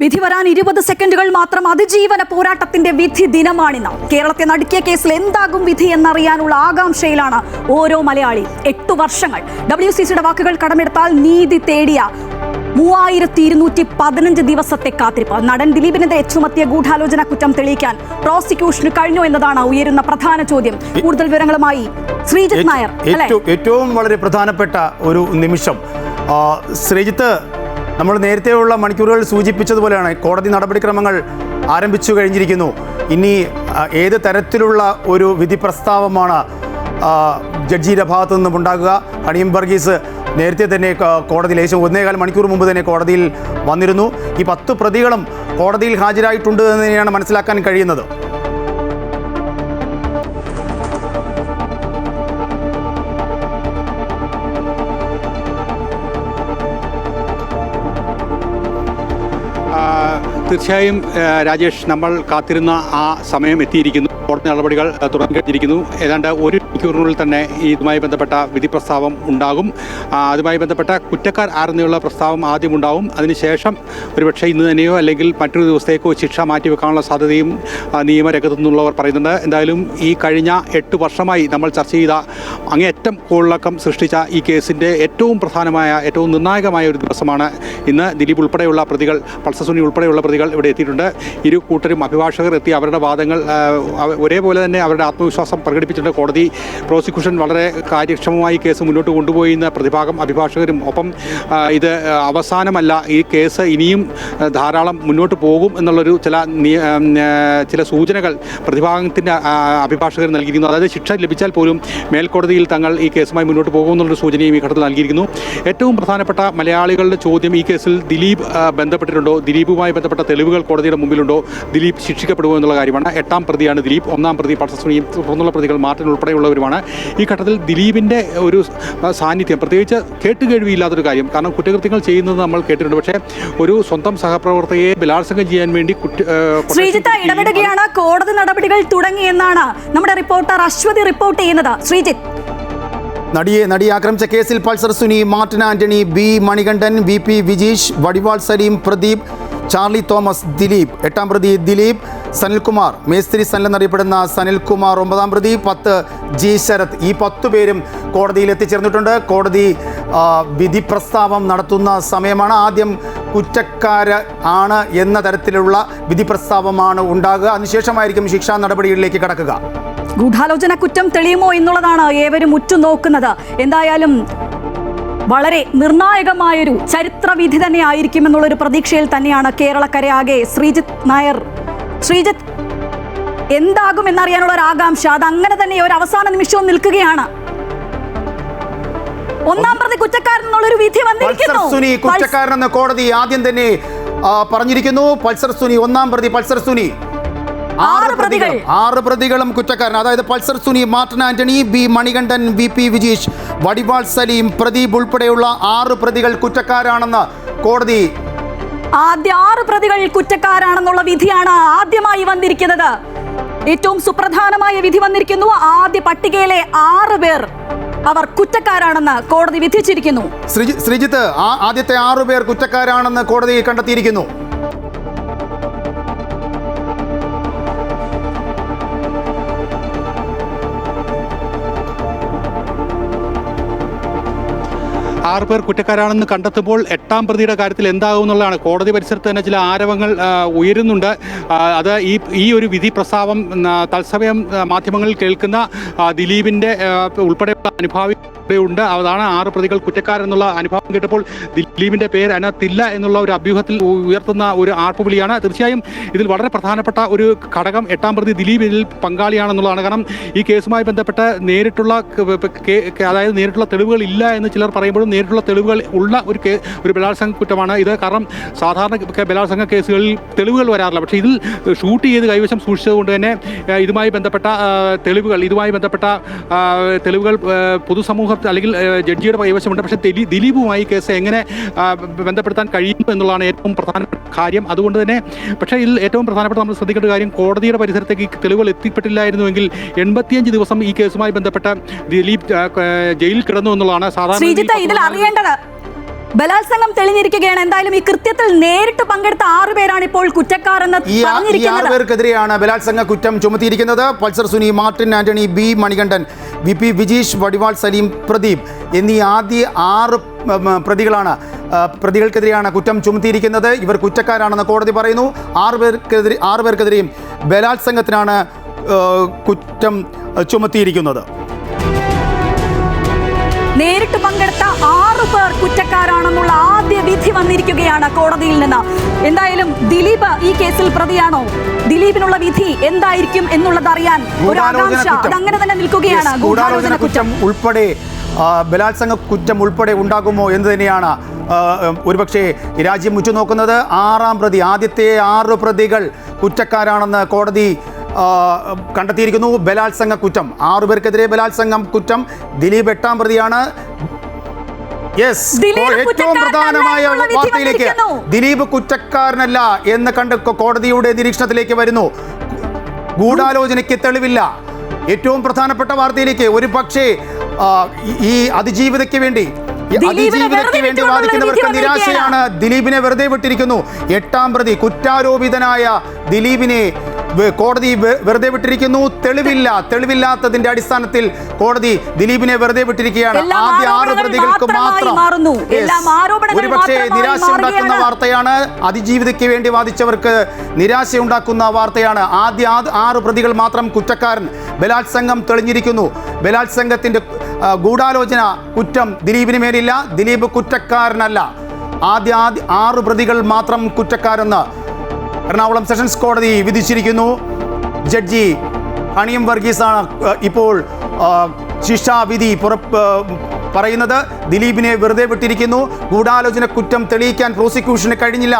വിധി വരാൻ 20 സെക്കൻഡുകൾ മാത്രം. അതിജീവന പോരാട്ടത്തിന്റെ വിധി ദിനമാണിന്ന്. കേരളത്തെ നടുക്കിയ കേസിൽ എന്താകും വിധി എന്നറിയാനുള്ള ആകാംക്ഷയിലാണ് ഓരോ മലയാളി. 8 വർഷങ്ങൾ WCCയുടെ വാക്കുകൾ കടമെടുത്താൽ നീതി തേടിയ 3215 ദിവസത്തെ കാത്തിരിപ്പ്. നടൻ ദിലീപിനെതിരെ ചുമത്തിയ ഗൂഢാലോചന കുറ്റം തെളിയിക്കാൻ പ്രോസിക്യൂഷന് കഴിഞ്ഞു എന്നതാണ് ഉയരുന്ന പ്രധാന ചോദ്യം. കൂടുതൽ വിവരങ്ങളുമായി ശ്രീജിത്ത് നായർ. ഏറ്റവും വളരെ പ്രധാനപ്പെട്ട ഒരു നിമിഷം ശ്രീജിത്ത്, നമ്മൾ നേരത്തെയുള്ള മണിക്കൂറുകൾ സൂചിപ്പിച്ചതുപോലെയാണ് കോടതി നടപടിക്രമങ്ങൾ ആരംഭിച്ചു കഴിഞ്ഞിരിക്കുന്നു. ഇനി ഏത് തരത്തിലുള്ള ഒരു വിധി പ്രസ്താവമാണ് ജഡ്ജിയുടെ ഭാഗത്തു നിന്നും ഉണ്ടാകുക? കണിയം വർഗീസ് നേരത്തെ തന്നെ കോടതിയിൽ ഏകദേശം 1.25 മണിക്കൂർ മുമ്പ് തന്നെ കോടതിയിൽ വന്നിരുന്നു. ഈ 10 പ്രതികളും കോടതിയിൽ ഹാജരായിട്ടുണ്ട് എന്ന് തന്നെയാണ് മനസ്സിലാക്കാൻ കഴിയുന്നത്. തീർച്ചയായും രാജേഷ്, നമ്മൾ കാത്തിരുന്ന ആ സമയം എത്തിയിരിക്കുന്നു. കോടതി നടപടികൾ തുടങ്ങിക്കഴിഞ്ഞിരിക്കുന്നു. ഏതാണ്ട് 1 മണിക്കൂറിനുള്ളിൽ തന്നെ ഇതുമായി ബന്ധപ്പെട്ട വിധി പ്രസ്താവം ഉണ്ടാകും. അതുമായി ബന്ധപ്പെട്ട കുറ്റക്കാർ ആരെന്നുള്ള പ്രസ്താവം ആദ്യം ഉണ്ടാവും. അതിനുശേഷം ഒരുപക്ഷെ ഇന്ന് തന്നെയോ അല്ലെങ്കിൽ മറ്റൊരു ദിവസത്തേക്കോ ശിക്ഷ മാറ്റിവെക്കാനുള്ള സാധ്യതയും നിയമരംഗത്തു നിന്നുള്ളവർ പറയുന്നുണ്ട്. എന്തായാലും ഈ കഴിഞ്ഞ 8 വർഷമായി നമ്മൾ ചർച്ച ചെയ്ത അങ്ങേയറ്റം കോളിളക്കം സൃഷ്ടിച്ച ഈ കേസിൻ്റെ ഏറ്റവും പ്രധാനമായ, ഏറ്റവും നിർണായകമായ ഒരു ദിവസമാണ് ഇന്ന്. ദിലീപ് ഉൾപ്പെടെയുള്ള പ്രതികൾ, പൾസർ സുനി ഉൾപ്പെടെയുള്ള പ്രതികൾ ഇവിടെ എത്തിയിട്ടുണ്ട്. ഇരു കൂട്ടരും അഭിഭാഷകർ എത്തി അവരുടെ വാദങ്ങൾ ഒരേപോലെ തന്നെ അവരുടെ ആത്മവിശ്വാസം പ്രകടിപ്പിച്ചിട്ടുണ്ട്. കോടതി പ്രോസിക്യൂഷൻ വളരെ കാര്യക്ഷമമായി കേസ് മുന്നോട്ട് കൊണ്ടുപോയി എന്ന പ്രതിഭാഗം അഭിഭാഷകരും ഒപ്പം ഇത് അവസാനമല്ല, ഈ കേസ് ഇനിയും ധാരാളം മുന്നോട്ട് പോകും എന്നുള്ളൊരു ചില സൂചനകൾ പ്രതിഭാഗത്തിൻ്റെ അഭിഭാഷകർ നൽകിയിരുന്നു. അതായത് ശിക്ഷ ലഭിച്ചാൽ പോലും മേൽക്കോടതിയിൽ തങ്ങൾ ഈ കേസുമായി മുന്നോട്ട് പോകുമെന്നുള്ളൊരു സൂചനയും ഈ ഘട്ടത്തിൽ നൽകിയിരിക്കുന്നു. ഏറ്റവും പ്രധാനപ്പെട്ട മലയാളികളുടെ ചോദ്യം ഈ കേസിൽ ദിലീപ് ബന്ധപ്പെട്ടിട്ടുണ്ടോ, ദിലീപുമായി ബന്ധപ്പെട്ട തെളിവുകൾ കോടതിയുടെ മുമ്പിലുണ്ടോ, ദിലീപ് ശിക്ഷിക്കപ്പെടുമോ എന്നുള്ള കാര്യമാണ്. 8ാം പ്രതിയാണ് ദിലീപ്. 1ാം പ്രതി പൾസർ സുനിയും തുടർന്നുള്ള പ്രതികൾ മാർട്ടിൻ ഉൾപ്പെടെയുള്ളവരുമാണ്. ഈ ഘട്ടത്തിൽ ദിലീപിൻ്റെ ഒരു സാന്നിധ്യം പ്രത്യേകിച്ച് കേട്ടുകേഴ്വിയില്ലാത്തൊരു കാര്യം. കാരണം കുറ്റകൃത്യങ്ങൾ ചെയ്യുന്നത് നമ്മൾ കേട്ടിട്ടുണ്ട്. പക്ഷേ ഒരു സ്വന്തം സഹപ്രവർത്തകയെ ബലാത്സംഗം ചെയ്യാൻ വേണ്ടി ശ്രീജിത്ത് ഇടപെടുകയാണ്. കോടതി നടപടികൾ തുടങ്ങിയെന്നാണ് നമ്മുടെ റിപ്പോർട്ടർ അശ്വതി റിപ്പോർട്ട് ചെയ്യുന്നത്. ശ്രീജിത്ത്, നടിയെ ആക്രമിച്ച കേസിൽ പൾസർ സുനി, മാർട്ടിൻ ആന്റണി, ബി മണികണ്ഠൻ, VP വിജീഷ്, വടിവാൾ സലീം, പ്രദീപ്, ചാർലി തോമസ്, ദിലീപ് 8ാം പ്രതി ദിലീപ്, സനിൽകുമാർ, മേസ്ത്രി സനിൽ എന്നറിയപ്പെടുന്ന സനിൽകുമാർ 9ാം പ്രതി, 10 ജി ശരത്. ഈ 10 പേരും കോടതിയിൽ എത്തിച്ചേർന്നിട്ടുണ്ട്. കോടതി വിധി പ്രസ്താവം നടത്തുന്ന സമയമാണ്. ആദ്യം കുറ്റക്കാര് ആണ് എന്ന തരത്തിലുള്ള വിധി പ്രസ്താവമാണ് ഉണ്ടാകുക. അതിനുശേഷമായിരിക്കും ശിക്ഷാ നടപടികളിലേക്ക് കടക്കുക. ഗൂഢാലോചന കുറ്റം തെളിയുമോ എന്നുള്ളതാണ് ഏവരും ഉറ്റുനോക്കുന്നത്. എന്തായാലും വളരെ നിർണായകമായൊരു ചരിത്രവിധി തന്നെ ആയിരിക്കുമെന്നുള്ളൊരു പ്രതീക്ഷയിൽ തന്നെയാണ് കേരളക്കരയാകെ. ശ്രീജിത്ത് നായർ, ശ്രീജിത്ത്, എന്താകും എന്നറിയാനുള്ള ഒരു ആകാംക്ഷ അത് അങ്ങനെ തന്നെ ഒരു അവസാന നിമിഷവും നിൽക്കുകയാണ്. 1ാം പ്രതി കുറ്റക്കാരൻ എന്നുള്ളൊരു വിധി വന്നിരിക്കുന്നു. കുറ്റക്കാരനെന്ന് കോടതി ആദ്യം തന്നെ പറഞ്ഞിരിക്കുന്നു. പൾസർ സുനി 1ാം പ്രതി. പൾസർ സുനി 6 പ്രതികളും കുറ്റക്കാരൻ. അതായത് പൾസർ സുനി, മാർട്ടിൻ ആന്റണി, ബി മണികണ്ഠൻ, VP വിജീഷ്, വടിവാൾ സലീം, പ്രദീപ് ഉൾപ്പെടെയുള്ള 6 പ്രതികൾ കുറ്റക്കാരാണെന്ന് കോടതി. ആദ്യ 6 പ്രതികൾ കുറ്റക്കാരാണെന്നുള്ള വിധിയാണ് ആദ്യമായി വന്നിരിക്കുന്നത്. ഏറ്റവും സുപ്രധാനമായ വിധി വന്നിരിക്കുന്നു. ആദ്യ പട്ടികയിലെ 6 പേർ അവർ കുറ്റക്കാരാണെന്ന് കോടതി വിധിച്ചിരിക്കുന്നു. ശ്രീജിത്ത്, ആദ്യത്തെ 6 പേർ കുറ്റക്കാരാണെന്ന് കോടതി കണ്ടെത്തിയിരിക്കുന്നു. ആറ് പേർ കുറ്റക്കാരാണെന്ന് കണ്ടെത്തുമ്പോൾ 8ാം പ്രതിയുടെ കാര്യത്തിൽ എന്താകും എന്നുള്ളതാണ്. കോടതി പരിസരത്ത് തന്നെ ചില ആരവങ്ങൾ ഉയരുന്നുണ്ട്. അത് ഈ ഒരു വിധി പ്രസ്താവം തത്സമയം മാധ്യമങ്ങളിൽ കേൾക്കുന്ന ദിലീപിൻ്റെ ഉൾപ്പെടെയുള്ള അനുഭാവി ഉണ്ട്. അതാണ് 6 പ്രതികൾ കുറ്റക്കാരെന്നുള്ള അനുഭവം കേട്ടപ്പോൾ ദിലീപിൻ്റെ പേര് അതിനകത്തില്ല എന്നുള്ള ഒരു അഭ്യൂഹത്തിൽ ഉയർത്തുന്ന ഒരു ആർപ്പുവിളിയാണ്. തീർച്ചയായും ഇതിൽ വളരെ പ്രധാനപ്പെട്ട ഒരു ഘടകം 8ാം പ്രതി ദിലീപ് ഇതിൽ പങ്കാളിയാണെന്നുള്ളതാണ്. കാരണം ഈ കേസുമായി ബന്ധപ്പെട്ട് നേരിട്ടുള്ള തെളിവുകൾ ഇല്ല എന്ന് ചിലർ പറയുമ്പോഴും നേരിട്ടുള്ള തെളിവുകൾ ഉള്ള ഒരു ബലാത്സംഗ കുറ്റമാണ് ഇത്. കാരണം സാധാരണ ബലാത്സംഗ കേസുകളിൽ തെളിവുകൾ വരാറില്ല. പക്ഷേ ഇതിൽ ഷൂട്ട് ചെയ്ത് കൈവശം സൂക്ഷിച്ചതുകൊണ്ട് തന്നെ ഇതുമായി ബന്ധപ്പെട്ട തെളിവുകൾ പൊതുസമൂഹം അല്ലെങ്കിൽ ജഡ്ജിയുടെ കൈവശമുണ്ട്. പക്ഷേ ദിലീപുമായി കേസ് എങ്ങനെ ബന്ധപ്പെടുത്താൻ കഴിയും എന്നുള്ളതാണ് ഏറ്റവും പ്രധാനപ്പെട്ട കാര്യം. അതുകൊണ്ട് തന്നെ പക്ഷേ ഇതിൽ ഏറ്റവും പ്രധാനപ്പെട്ട നമ്മൾ ശ്രദ്ധിക്കേണ്ട കാര്യം, കോടതിയുടെ പരിസരത്തേക്ക് തെളിവുകൾ എത്തിപ്പെട്ടില്ലായിരുന്നുവെങ്കിൽ 85 ദിവസം ഈ കേസുമായി ബന്ധപ്പെട്ട ദിലീപ് ജയിലിൽ കിടന്നു എന്നുള്ളതാണ്. സാധാരണ ബലാത്സംഗം തെളിഞ്ഞിരിക്കുകയാണ്. എന്തായാലും ഈ കൃത്യത്തിൽ നേരിട്ട് പങ്കെടുത്ത 6 പേരാണ് ഇപ്പോൾ കുറ്റക്കാരെന്ന് ഈ 6 പേർക്കെതിരെയാണ് ബലാത്സംഗ കുറ്റം ചുമത്തിയിരിക്കുന്നത്. പൾസർ സുനി, മാർട്ടിൻ ആന്റണി, ബി മണികണ്ഠൻ, VP വിജീഷ്, വടിവാൾ സലീം, പ്രദീപ് എന്നീ ആദ്യ 6 പ്രതികൾക്കെതിരെയാണ് കുറ്റം ചുമത്തിയിരിക്കുന്നത്. ഇവർ കുറ്റക്കാരാണെന്ന് കോടതി പറയുന്നു. 6 പേർക്കെതിരെയും ബലാത്സംഗത്തിനാണ് കുറ്റം ചുമത്തിയിരിക്കുന്നത്. നേരിട്ട് പങ്കെടുത്ത 6 പേർ കുറ്റക്കാരാണെന്നുള്ള ആദ്യ വിധി വന്നിരിക്കുകയാണ് കോടതിയിൽ നിന്ന്. എന്തായാലും ദിലീപ് ഈ കേസിൽ പ്രതിയാണോ? ദിലീപിനുള്ള വിധി എന്തായിരിക്കും എന്നുള്ളത് അറിയാൻ ഒരു ആകാംക്ഷ അങ്ങനെ തന്നെ നിൽക്കുകയാണ്. ഗൂഢാലോചന കുറ്റം ഉൾപ്പെടെ ബലാത്സംഗ കുറ്റം ഉൾപ്പെടെ ഉണ്ടാകുമോ എന്ന് തന്നെയാണ് ഒരുപക്ഷെ രാജ്യം ഉറ്റുനോക്കുന്നത്. 6ാം പ്രതി, ആദ്യത്തെ 6 പ്രതികൾ കുറ്റക്കാരാണെന്ന് കോടതി കണ്ടെത്തിയിരിക്കുന്നു. ബലാത്സംഗ കുറ്റം 6 പേർക്കെതിരെ ബലാത്സംഗം കുറ്റം. ദിലീപ് 8ാം പ്രതിയാണ്. ഏറ്റവും പ്രധാനമായ വാർത്തയിലേക്ക്, ദിലീപ് കുറ്റക്കാരനല്ല എന്ന് കണ്ട് കോടതിയുടെ നിരീക്ഷണത്തിലേക്ക് വരുന്നു. ഗൂഢാലോചനയ്ക്ക് തെളിവില്ല. ഏറ്റവും പ്രധാനപ്പെട്ട വാർത്തയിലേക്ക്, ഒരു പക്ഷേ ഈ അതിജീവിതയ്ക്ക് വേണ്ടി വാദിക്കുന്നവർക്ക് നിരാശയാണ്. ദിലീപിനെ വെറുതെ വിട്ടിരിക്കുന്നു. 8ാം പ്രതി കുറ്റാരോപിതനായ ദിലീപിനെ കോടതി വെറുതെ വിട്ടിരിക്കുന്നു. തെളിവില്ലാത്തതിന്റെ അടിസ്ഥാനത്തിൽ കോടതി ദിലീപിനെ വെറുതെ വിട്ടിരിക്കുകയാണ്. ആദ്യ 6 പ്രതികൾക്ക് മാത്രം. ഒരുപക്ഷെ നിരാശയുണ്ടാക്കുന്ന വാർത്തയാണ്. അതിജീവിതയ്ക്ക് വേണ്ടി വാദിച്ചവർക്ക് നിരാശയുണ്ടാക്കുന്ന വാർത്തയാണ്. ആദ്യ 6 പ്രതികൾ മാത്രം കുറ്റക്കാരൻ. ബലാത്സംഗം തെളിഞ്ഞിരിക്കുന്നു. ബലാത്സംഗത്തിന്റെ ഗൂഢാലോചന കുറ്റം ദിലീപിന് മേലില്ല. ദിലീപ് കുറ്റക്കാരനല്ല. ആദ്യ 6 പ്രതികൾ മാത്രം കുറ്റക്കാരെന്ന് എറണാകുളം സെഷൻസ് കോടതി വിധിച്ചിരിക്കുന്നു. ജഡ്ജി ഹണിയം വർഗീസാണ് ഇപ്പോൾ ശിക്ഷാവിധി പറയുന്നത്. ദിലീപിനെ വെറുതെ വിട്ടിരിക്കുന്നു. ഗൂഢാലോചന കുറ്റം തെളിയിക്കാൻ പ്രോസിക്യൂഷന് കഴിഞ്ഞില്ല